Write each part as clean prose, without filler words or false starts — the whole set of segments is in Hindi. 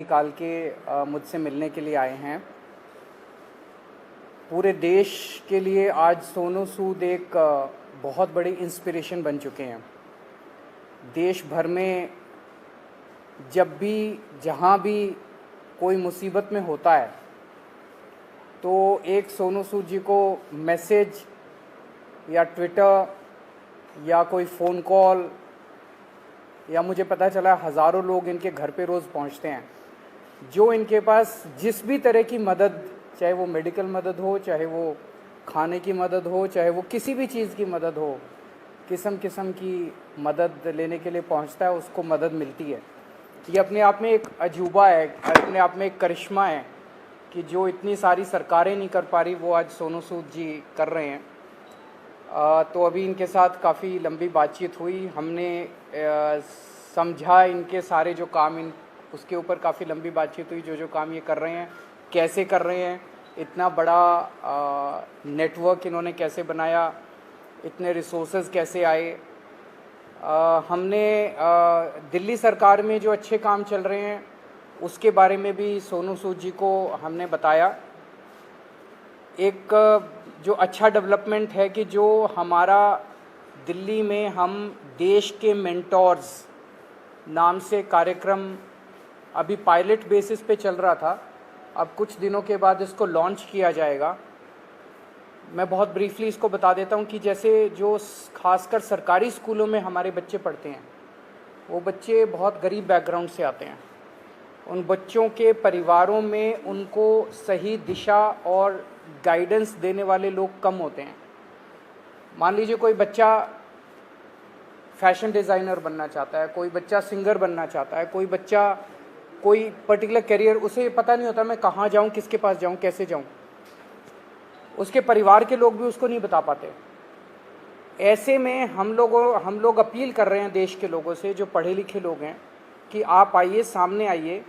निकाल के मुझसे मिलने के लिए आए हैं। पूरे देश के लिए आज सोनू सूद एक बहुत बड़ी इंस्पिरेशन बन चुके हैं। देश भर में जब भी जहाँ भी कोई मुसीबत में होता है तो एक सोनू सूद जी को मैसेज या ट्विटर या कोई फ़ोन कॉल या मुझे पता चला हज़ारों लोग इनके घर पे रोज़ पहुंचते हैं जो इनके पास जिस भी तरह की मदद, चाहे वो मेडिकल मदद हो, चाहे वो खाने की मदद हो, चाहे वो किसी भी चीज़ की मदद हो, किस्म किस्म की मदद लेने के लिए पहुंचता है, उसको मदद मिलती है। ये अपने आप में एक अजूबा है, अपने आप में एक करिश्मा है कि जो इतनी सारी सरकारें नहीं कर पा रही वो आज सोनू सूद जी कर रहे हैं। तो अभी इनके साथ काफ़ी लंबी बातचीत हुई, हमने समझा इनके सारे जो काम उसके ऊपर काफ़ी लंबी बातचीत हुई, जो काम ये कर रहे हैं कैसे कर रहे हैं, इतना बड़ा नेटवर्क इन्होंने कैसे बनाया, इतने रिसोर्सेज कैसे आए। हमने दिल्ली सरकार में जो अच्छे काम चल रहे हैं उसके बारे में भी सोनू सूद जी को हमने बताया। एक जो अच्छा डेवलपमेंट है कि जो हमारा दिल्ली में हम देश के मेंटोर्स नाम से कार्यक्रम अभी पायलट बेसिस पे चल रहा था, अब कुछ दिनों के बाद इसको लॉन्च किया जाएगा। मैं बहुत ब्रीफली इसको बता देता हूँ कि जैसे जो खासकर सरकारी स्कूलों में हमारे बच्चे पढ़ते हैं वो बच्चे बहुत गरीब बैकग्राउंड से आते हैं। उन बच्चों के परिवारों में उनको सही दिशा और गाइडेंस देने वाले लोग कम होते हैं। मान लीजिए कोई बच्चा फैशन डिज़ाइनर बनना चाहता है, कोई बच्चा सिंगर बनना चाहता है, कोई बच्चा कोई पर्टिकुलर करियर, उसे पता नहीं होता मैं कहाँ जाऊँ, किसके पास जाऊँ, कैसे जाऊँ। उसके परिवार के लोग भी उसको नहीं बता पाते। ऐसे में हम लोग अपील कर रहे हैं देश के लोगों से जो पढ़े लिखे लोग हैं कि आप आइए, सामने आइए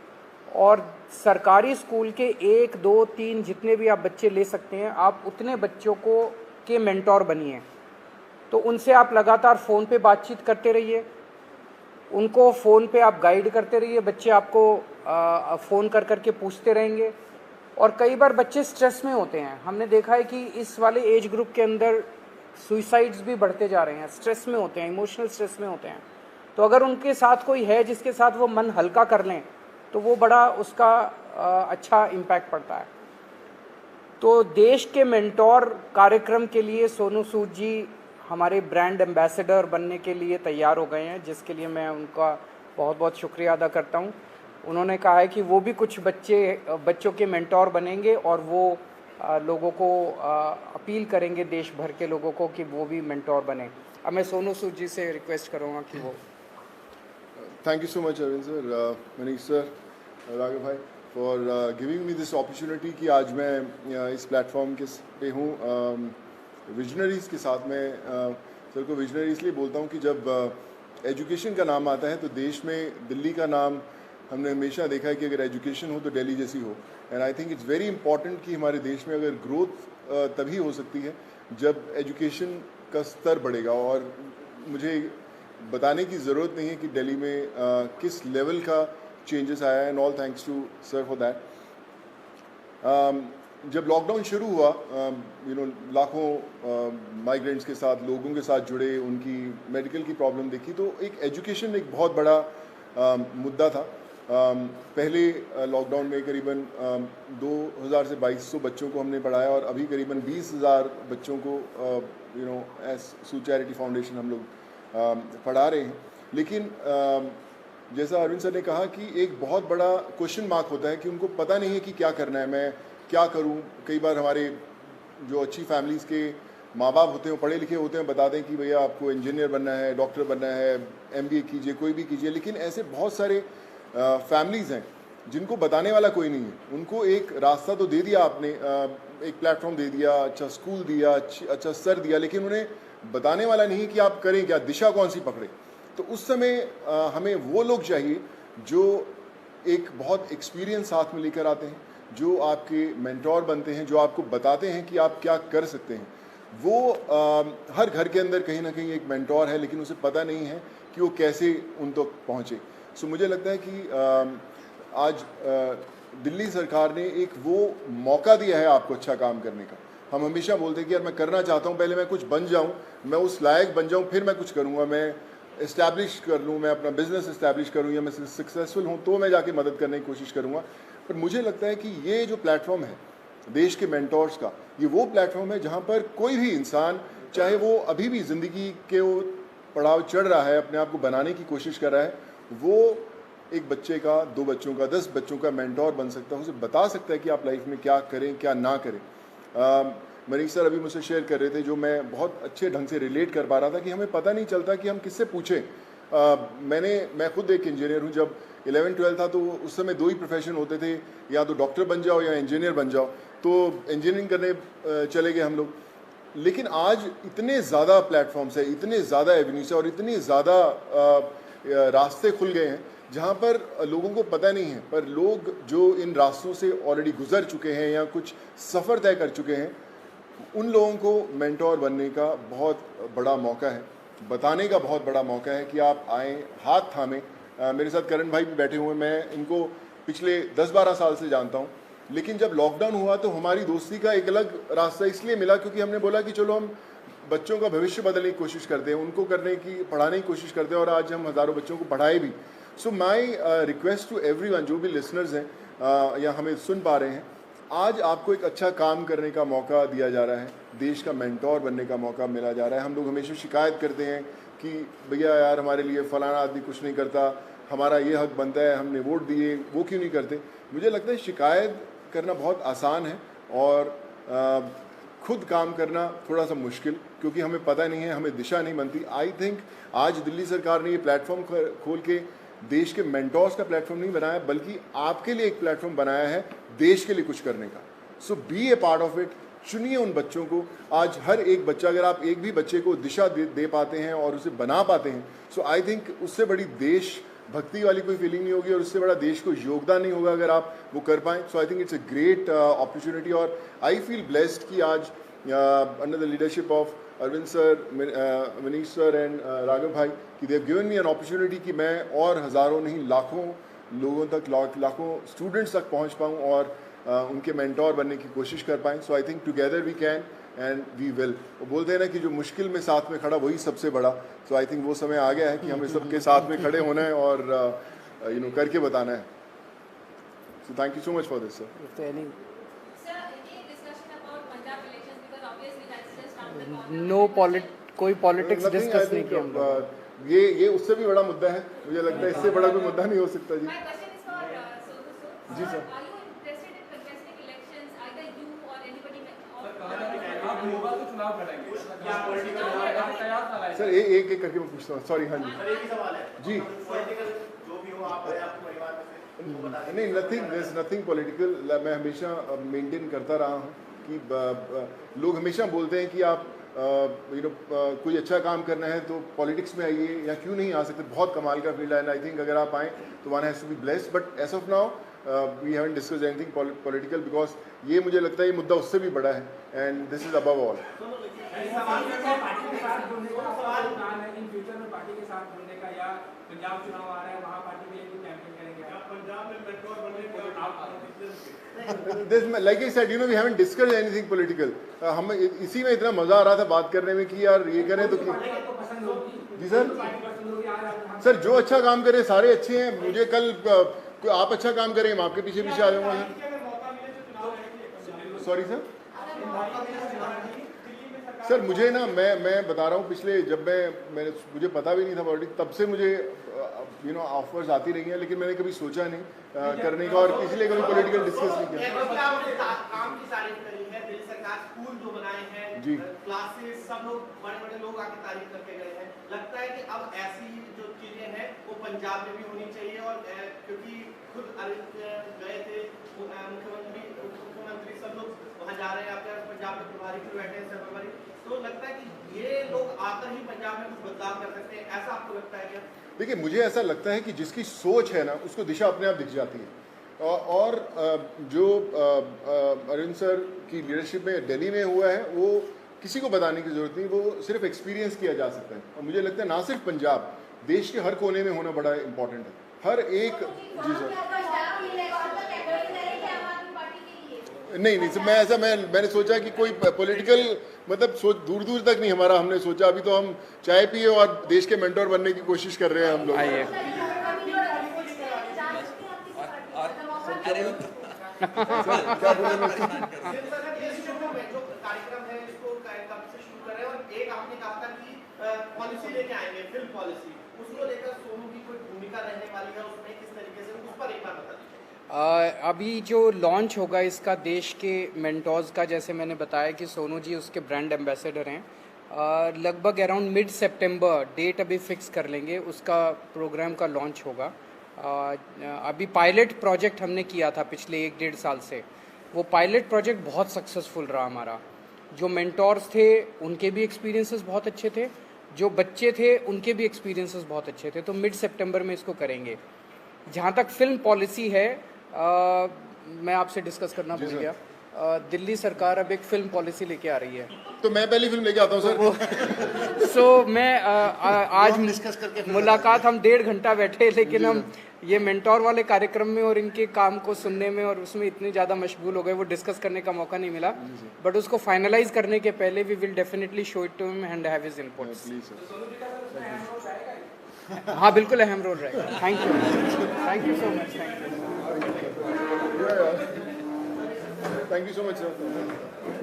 और सरकारी स्कूल के 1, 2, 3 जितने भी आप बच्चे ले सकते हैं, आप उतने बच्चों को के मेंटोर बनिए। तो उनसे आप लगातार फ़ोन पे बातचीत करते रहिए, उनको फ़ोन पे आप गाइड करते रहिए, बच्चे आपको फ़ोन कर कर के पूछते रहेंगे। और कई बार बच्चे स्ट्रेस में होते हैं, हमने देखा है कि इस वाले एज ग्रुप के अंदर सुइसाइड्स भी बढ़ते जा रहे हैं, स्ट्रेस में होते हैं, इमोशनल स्ट्रेस में होते हैं। तो अगर उनके साथ कोई है जिसके साथ वो मन हल्का कर लें तो वो बड़ा उसका अच्छा इम्पैक्ट पड़ता है। तो देश के मेंटोर कार्यक्रम के लिए सोनू सूद जी हमारे ब्रांड एम्बेसडर बनने के लिए तैयार हो गए हैं, जिसके लिए मैं उनका बहुत बहुत शुक्रिया अदा करता हूं। उन्होंने कहा है कि वो भी कुछ बच्चों के मेंटोर बनेंगे और वो लोगों को अपील करेंगे, देश भर के लोगों को, कि वो भी मेंटोर बने। अब मैं सोनू सूद जी से रिक्वेस्ट करूँगा कि वो Thank you so much, Arvind sir, Manish sir, Raghav bhai, for giving me this opportunity कि आज मैं इस प्लेटफॉर्म के पे हूँ विजनरीज़ के साथ। मैं सर को विजनरी इसलिए बोलता हूँ कि जब एजुकेशन का नाम आता है तो देश में दिल्ली का नाम हमने हमेशा देखा है कि अगर एजुकेशन हो तो दिल्ली जैसी हो। And I think it's very important कि हमारे देश में अगर ग्रोथ तभी हो सकती है जब एजुकेशन का स्तर बढ़ेगा। और मुझे बताने की ज़रूरत नहीं है कि दिल्ली में किस लेवल का चेंजेस आया है, and all thanks to sir for that. जब लॉकडाउन शुरू हुआ लाखों माइग्रेंट्स के साथ, लोगों के साथ जुड़े, उनकी मेडिकल की प्रॉब्लम देखी तो एक एजुकेशन एक बहुत बड़ा मुद्दा था। पहले लॉकडाउन में करीबन 2000 से 2200 बच्चों को हमने पढ़ाया और अभी करीबन 20,000 बच्चों को एज सू चैरिटी फाउंडेशन हम लोग पढ़ा रहे हैं। लेकिन जैसा अरविंद सर ने कहा कि एक बहुत बड़ा क्वेश्चन मार्क होता है कि उनको पता नहीं है कि क्या करना है, मैं क्या करूं। कई बार हमारे जो अच्छी फैमिलीज़ के माँ बाप होते हैं, पढ़े लिखे होते हैं, बताते हैं कि भैया आपको इंजीनियर बनना है, डॉक्टर बनना है, MBA कीजिए, कोई भी कीजिए। लेकिन ऐसे बहुत सारे फैमिलीज़ हैं जिनको बताने वाला कोई नहीं है। उनको एक रास्ता तो दे दिया आपने, एक प्लेटफॉर्म दे दिया, अच्छा स्कूल दिया, अच्छा सर दिया, लेकिन उन्हें बताने वाला नहीं कि आप करें क्या, दिशा कौन सी पकड़े। तो उस समय हमें वो लोग चाहिए जो एक बहुत एक्सपीरियंस साथ में लेकर आते हैं, जो आपके मेंटोर बनते हैं, जो आपको बताते हैं कि आप क्या कर सकते हैं। वो हर घर के अंदर कहीं ना कहीं एक मेंटोर है, लेकिन उसे पता नहीं है कि वो कैसे उन तक पहुँचे। सो मुझे लगता है कि आज दिल्ली सरकार ने एक वो मौका दिया है आपको अच्छा काम करने का। हम हमेशा बोलते हैं कि यार मैं करना चाहता हूँ, पहले मैं कुछ बन जाऊँ, मैं उस लायक बन जाऊँ, फिर मैं कुछ करूँगा, मैं इस्टेब्लिश कर लूँ, मैं अपना बिजनेस इस्टेब्लिश करूँ, या मैं सक्सेसफुल हूँ तो मैं जाके मदद करने की कोशिश करूँगा। पर मुझे लगता है कि ये जो प्लेटफॉर्म है देश के मेंटोर्स का, ये वो प्लेटफॉर्म है जहाँ पर कोई भी इंसान, चाहे वो अभी भी ज़िंदगी के वो पड़ाव चढ़ रहा है, अपने आप को बनाने की कोशिश कर रहा है, वो एक बच्चे का, 2 बच्चों का, 10 बच्चों का मेंटोर बन सकता है, उसे बता सकता है कि आप लाइफ में क्या करें क्या ना करें। मनीष सर अभी मुझसे शेयर कर रहे थे, जो मैं बहुत अच्छे ढंग से रिलेट कर पा रहा था, कि हमें पता नहीं चलता कि हम किससे पूछें। मैं खुद एक इंजीनियर हूँ। जब 11-12 था तो उस समय 2 ही प्रोफेशन होते थे, या तो डॉक्टर बन जाओ या इंजीनियर बन जाओ, तो इंजीनियरिंग करने चले गए हम लोग। लेकिन आज इतने ज़्यादा प्लेटफॉर्म्स है, इतने ज़्यादा एवेन्यूज है और इतने ज़्यादा रास्ते खुल गए हैं जहाँ पर लोगों को पता नहीं है, पर लोग जो इन रास्तों से ऑलरेडी गुजर चुके हैं या कुछ सफ़र तय कर चुके हैं, उन लोगों को मेंटोर बनने का बहुत बड़ा मौका है, बताने का बहुत बड़ा मौका है कि आप आएँ, हाथ थामें। मेरे साथ करण भाई भी बैठे हुए हैं, मैं इनको पिछले 10-12 साल से जानता हूँ। लेकिन जब लॉकडाउन हुआ तो हमारी दोस्ती का एक अलग रास्ता इसलिए मिला क्योंकि हमने बोला कि चलो हम बच्चों का भविष्य बदलने की कोशिश करते हैं, उनको पढ़ाने की कोशिश करते हैं, और आज हम हज़ारों बच्चों को पढ़ाए भी। सो माई रिक्वेस्ट टू एवरीवन, जो भी लिसनर्स हैं या हमें सुन पा रहे हैं, आज आपको एक अच्छा काम करने का मौका दिया जा रहा है, देश का मेंटोर बनने का मौका मिला जा रहा है। हम लोग हमेशा शिकायत करते हैं कि भैया यार हमारे लिए फ़लाना आदमी कुछ नहीं करता, हमारा ये हक बनता है, हमने वोट दिए, वो क्यों नहीं करते। मुझे लगता है शिकायत करना बहुत आसान है और खुद काम करना थोड़ा सा मुश्किल, क्योंकि हमें पता नहीं है, हमें दिशा नहीं बनती। आई थिंक आज दिल्ली सरकार ने ये प्लेटफॉर्म खोल के देश के मेंटोर्स का प्लेटफॉर्म नहीं बनाया, बल्कि आपके लिए एक प्लेटफॉर्म बनाया है देश के लिए कुछ करने का। So be a part of it. चुनिए उन बच्चों को। आज हर एक बच्चा, अगर आप एक भी बच्चे को दिशा दे पाते हैं और उसे बना पाते हैं, सो आई थिंक उससे बड़ी देश भक्ति वाली कोई फीलिंग नहीं होगी और उससे बड़ा देश को योगदान नहीं होगा अगर आप वो कर पाएँ। So I think it's a great opportunity, और आई फील ब्लेस्ड कि आज under the leadership of Arvind sir, Manish sir and Raghav भाई, कि they have given me an opportunity कि मैं और हज़ारों नहीं लाखों लोगों तक, लाखों स्टूडेंट्स तक पहुंच पाऊं और उनके मेंटोर बनने की कोशिश कर पाएँ। So I think together we can and we will. वो बोलते हैं ना कि जो मुश्किल में साथ में खड़ा वही सबसे बड़ा। सो आई थिंक वो समय आ गया है कि हमें सबके साथ में खड़े होना है और करके बताना है। So thank you so much for this sir. कोई पॉलिटिक्स डिस्कस नहीं किया हम लोग। ये उससे भी बड़ा मुद्दा है, मुझे लगता है इससे बड़ा कोई मुद्दा नहीं हो सकता। जी जी सर। सर एक एक करके मैं पूछता हूँ, सॉरी। हाँ जी जी। नहीं, नथिंग पॉलिटिकल। मैं हमेशा मेंटेन करता रहा हूँ कि लोग हमेशा बोलते हैं कि आप कोई अच्छा काम करना है तो पॉलिटिक्स में आइए, या क्यों नहीं आ सकते। बहुत कमाल का फील्ड है एंड आई थिंक अगर आप आएँ तो one has to be blessed. But as of now we haven't discussed anything political, because ये मुझे लगता है ये मुद्दा उससे भी बड़ा है and this is above all. Like I said, we haven't discussed anything political. हम इसी में इतना मजा आ रहा था बात करने में कि यार ये करें तो जी सर जो अच्छा काम करे सारे अच्छे हैं। मुझे कल आप अच्छा काम करें, मैं आपके पीछे पीछे आ जाऊंगा सर। सॉरी सर मुझे ना मैं बता रहा हूँ, पिछले जब मुझे पता भी नहीं था पॉलिटिक्स, तब से मुझे ऑफर्स आती रही हैं, लेकिन मैंने कभी सोचा नहीं करने का और इसलिए कभी पॉलिटिकल डिस्कस नहीं किया। स्कूल जो बनाए हैं जी, क्लासेस, सब लोग बड़े लोग आके तारीफ करके गए हैं। लगता है कि अब ऐसी जो चीजें हैं वो पंजाब में भी होनी चाहिए, और क्योंकि खुद गए थे मुख्यमंत्री सब लोग वहाँ जा रहे हैं, आपके पंजाब में प्रभारी भी बैठे हैं सर्वपरि, तो लगता है कि ये लोग आकर ही पंजाब में कुछ बदलाव कर सकते हैं, ऐसा आपको लगता है क्या? देखिए, मुझे ऐसा लगता है कि जिसकी सोच है ना उसको दिशा अपने आप दिख जाती है। और जो अरविंद सर की लीडरशिप में दिल्ली में हुआ है वो किसी को बताने की जरूरत नहीं, वो सिर्फ एक्सपीरियंस किया जा सकता है। और मुझे लगता है ना सिर्फ पंजाब, देश के हर कोने में होना बड़ा इम्पोर्टेंट है। हर एक जी सर नहीं सर, मैंने सोचा कि कोई पॉलिटिकल मतलब सोच दूर दूर तक नहीं हमारा हमने सोचा। अभी तो हम चाय पिए और देश के मेंटोर बनने की कोशिश कर रहे हैं हम लोग। आइए। क्या बोले मैं सर, ये शुरू में जो कार्यक्रम है इसको कब से शुरू कर रहे हैं, और एक आपने कहा था कि पॉलिसी लेके आएंगे, फिल्म पॉलिसी, उसको लेकर सोनू की कोई भूमिका रहने वाली है उसमें, किस तरीके से, उस पर एक बार बता दीजिए। अभी जो लॉन्च होगा इसका देश के मेंटोर्स का, जैसे मैंने बताया कि सोनू जी उसके ब्रांड एम्बेसडर हैं। लगभग अराउंड मिड सितंबर डेट अभी फिक्स कर लेंगे, उसका प्रोग्राम का लॉन्च होगा। अभी पायलट प्रोजेक्ट हमने किया था पिछले 1-1.5 साल से, वो पायलट प्रोजेक्ट बहुत सक्सेसफुल रहा हमारा। जो मेंटोर्स थे उनके भी एक्सपीरियंसेस बहुत अच्छे थे, जो बच्चे थे उनके भी एक्सपीरियंसेस बहुत अच्छे थे। तो मिड सितंबर में इसको करेंगे। जहाँ तक फिल्म पॉलिसी है, मैं आपसे डिस्कस करना भूल गया। दिल्ली सरकार अब एक फिल्म पॉलिसी लेके आ रही है। तो मैं पहली फिल्म लेके आता हूँ सर। सो मैं आज डिस्कस करके मुलाकात हम 1.5 घंटा बैठे, लेकिन हम ये मेंटोर वाले कार्यक्रम में और इनके काम को सुनने में और उसमें इतने ज़्यादा मशगूल हो गए, वो डिस्कस करने का मौका नहीं मिला। बट उसको फाइनलाइज करने के पहले we will definitely show it to him and have his inputs. Please sir. हाँ बिल्कुल अहम रोल रहेगा। Thank you so much. Thank you so much sir.